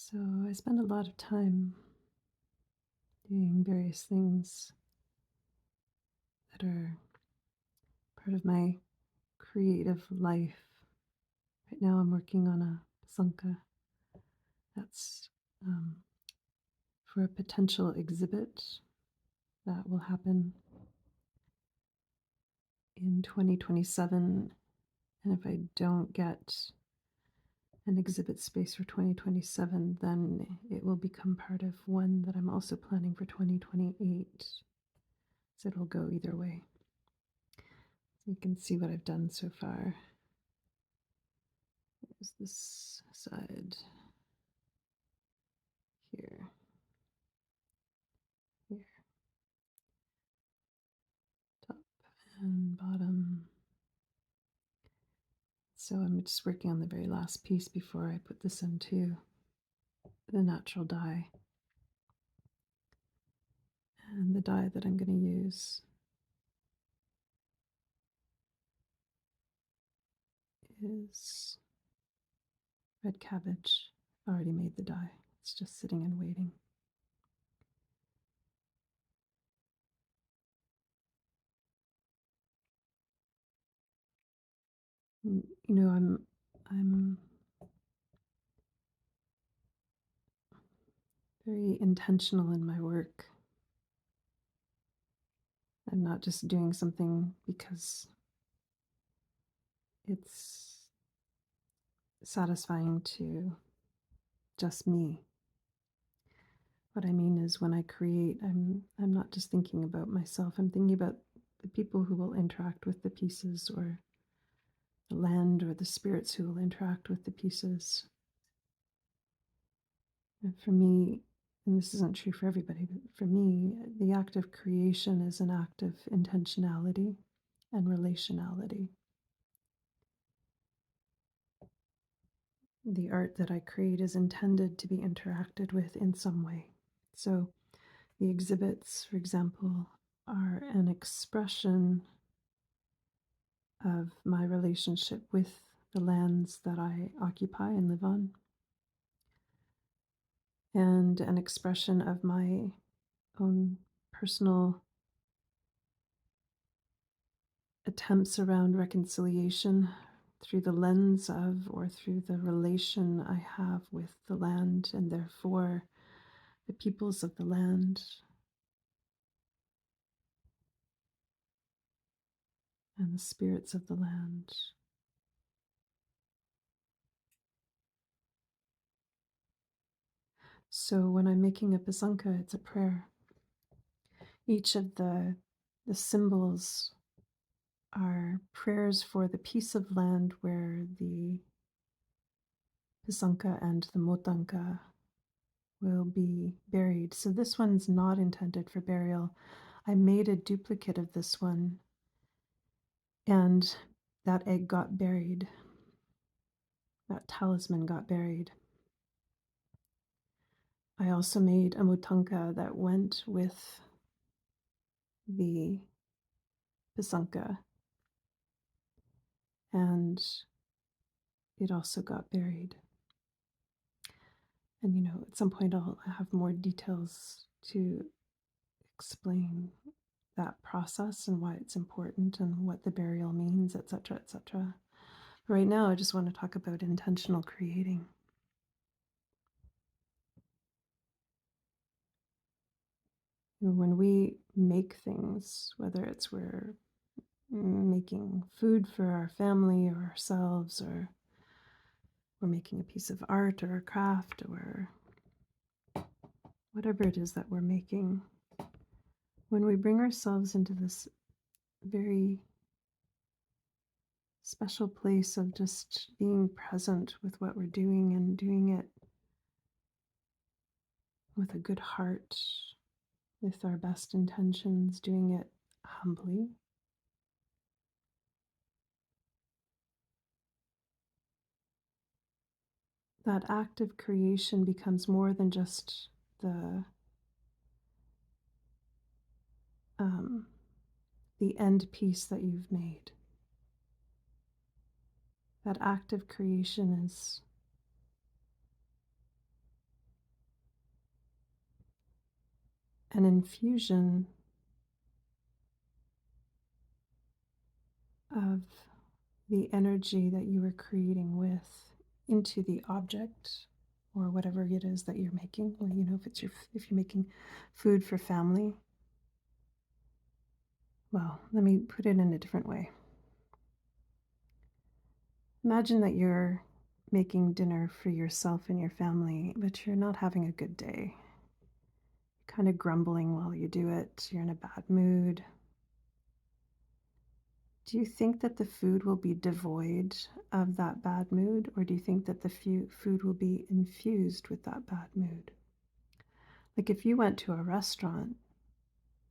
So I spend a lot of time doing various things that are part of my creative life. Right now, I'm working on a pasunka that's um, for a potential exhibit that will happen in 2027. And if I don't get an exhibit space for 2027, then it will become part of one that I'm also planning for 2028. So it'll go either way. So you can see what I've done so far. There's this side here, here, top and bottom. So I'm just working on the very last piece before I put this into the natural dye. And the dye that I'm going to use is red cabbage. I already made the dye. It's just sitting and waiting. You know, I'm very intentional in my work. I'm not just doing something because it's satisfying to just me. What I mean is when I create, I'm not just thinking about myself. I'm thinking about the people who will interact with the pieces, or the land, or the spirits who will interact with the pieces. And for me, and this isn't true for everybody, but for me, the act of creation is an act of intentionality and relationality. The art that I create is intended to be interacted with in some way. So the exhibits, for example, are an expression of my relationship with the lands that I occupy and live on, and an expression of my own personal attempts around reconciliation through the lens of, or through the relation I have with the land, and therefore the peoples of the land, and the spirits of the land. So when I'm making a pasunka, it's a prayer. Each of the symbols are prayers for the piece of land where the pasunka and the motanka will be buried. So this one's not intended for burial. I made a duplicate of this one, and that egg got buried. That talisman got buried. I also made a motanka that went with the pasunka, and it also got buried. And, you know, at some point I'll have more details to explain that process and why it's important and what the burial means, etc., etc. Right now, I just want to talk about intentional creating. When we make things, whether it's we're making food for our family or ourselves, or we're making a piece of art or a craft, or whatever it is that we're making, when we bring ourselves into this very special place of just being present with what we're doing, and doing it with a good heart, with our best intentions, doing it humbly, that act of creation becomes more than just the end piece that you've made. That act of creation is an infusion of the energy that you were creating with into the object or whatever it is that you're making. Or, if you're making food for family. Well, let me put it in a different way. Imagine that you're making dinner for yourself and your family, but you're not having a good day. You're kind of grumbling while you do it. You're in a bad mood. Do you think that the food will be devoid of that bad mood, or do you think that the food will be infused with that bad mood? Like if you went to a restaurant,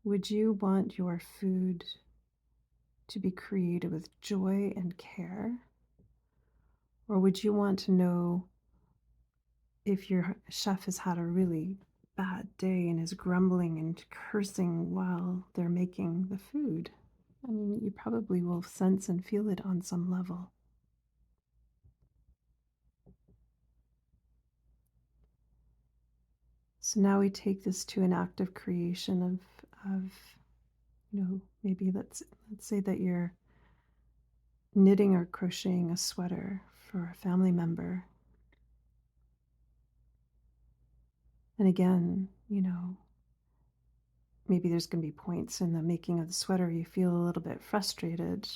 would you want your food to be created with joy and care? Or would you want to know if your chef has had a really bad day and is grumbling and cursing while they're making the food? I mean, you probably will sense and feel it on some level. So now we take this to an act of creation of maybe let's say that you're knitting or crocheting a sweater for a family member. And again, maybe there's going to be points in the making of the sweater you feel a little bit frustrated.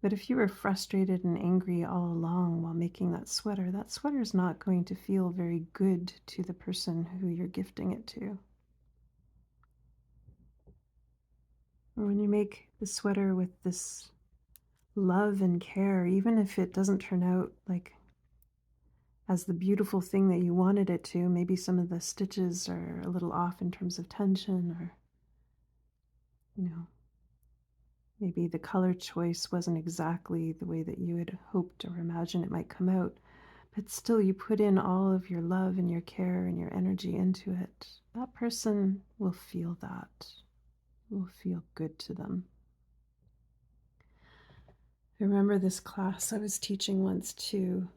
But if you were frustrated and angry all along while making that sweater is not going to feel very good to the person who you're gifting it to. Or when you make the sweater with this love and care, even if it doesn't turn out like as the beautiful thing that you wanted it to, maybe some of the stitches are a little off in terms of tension, or maybe the color choice wasn't exactly the way that you had hoped or imagined it might come out, but still you put in all of your love and your care and your energy into it. That person will feel that, will feel good to them. I remember this class I was teaching once to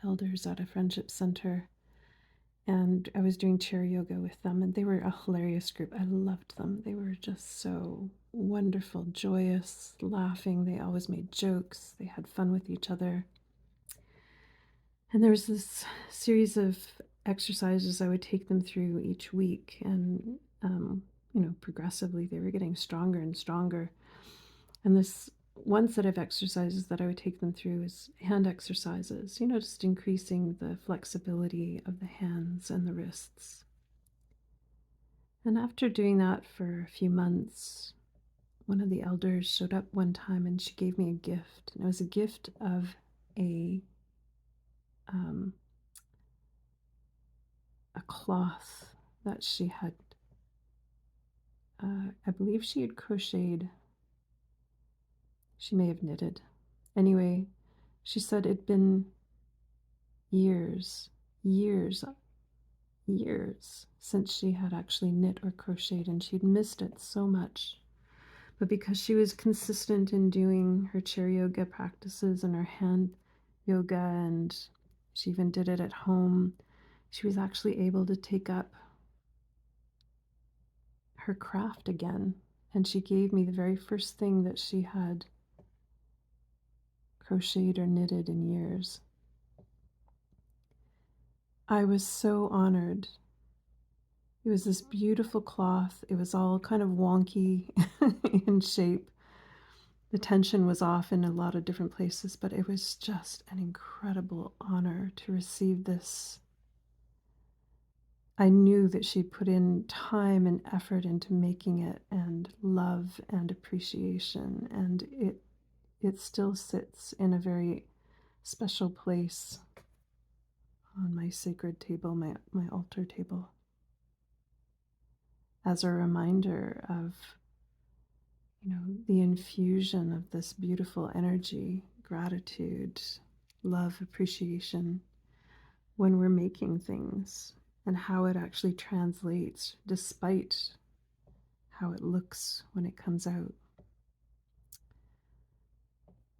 elders at a friendship center, and I was doing chair yoga with them, and they were a hilarious group. I loved them. They were just so wonderful, joyous, laughing. They always made jokes. They had fun with each other. And there was this series of exercises I would take them through each week, and progressively they were getting stronger and stronger. And this one set of exercises that I would take them through is hand exercises, just increasing the flexibility of the hands and the wrists. And after doing that for a few months, one of the elders showed up one time and she gave me a gift. And it was a gift of a cloth that she had, I believe she had crocheted. She may have knitted. Anyway, she said it'd been years since she had actually knit or crocheted, and she'd missed it so much. But because she was consistent in doing her chair yoga practices and her hand yoga, and she even did it at home, she was actually able to take up her craft again. And she gave me the very first thing that she had crocheted or knitted in years. I was so honored. It was this beautiful cloth. It was all kind of wonky in shape. The tension was off in a lot of different places, but it was just an incredible honor to receive this. I knew that she'd put in time and effort into making it, and love and appreciation, and it still sits in a very special place on my sacred table, my altar table, as a reminder of the infusion of this beautiful energy, gratitude, love, appreciation when we're making things, and how it actually translates despite how it looks when it comes out.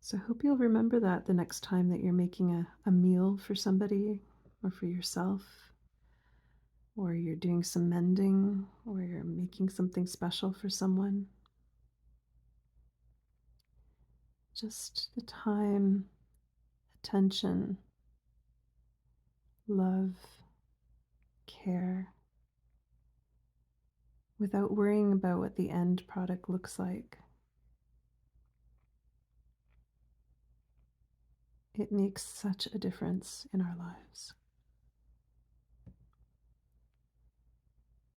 So I hope you'll remember that the next time that you're making a meal for somebody or for yourself. or you're doing some mending, or you're making something special for someone. Just the time, attention, love, care, without worrying about what the end product looks like. It makes such a difference in our lives.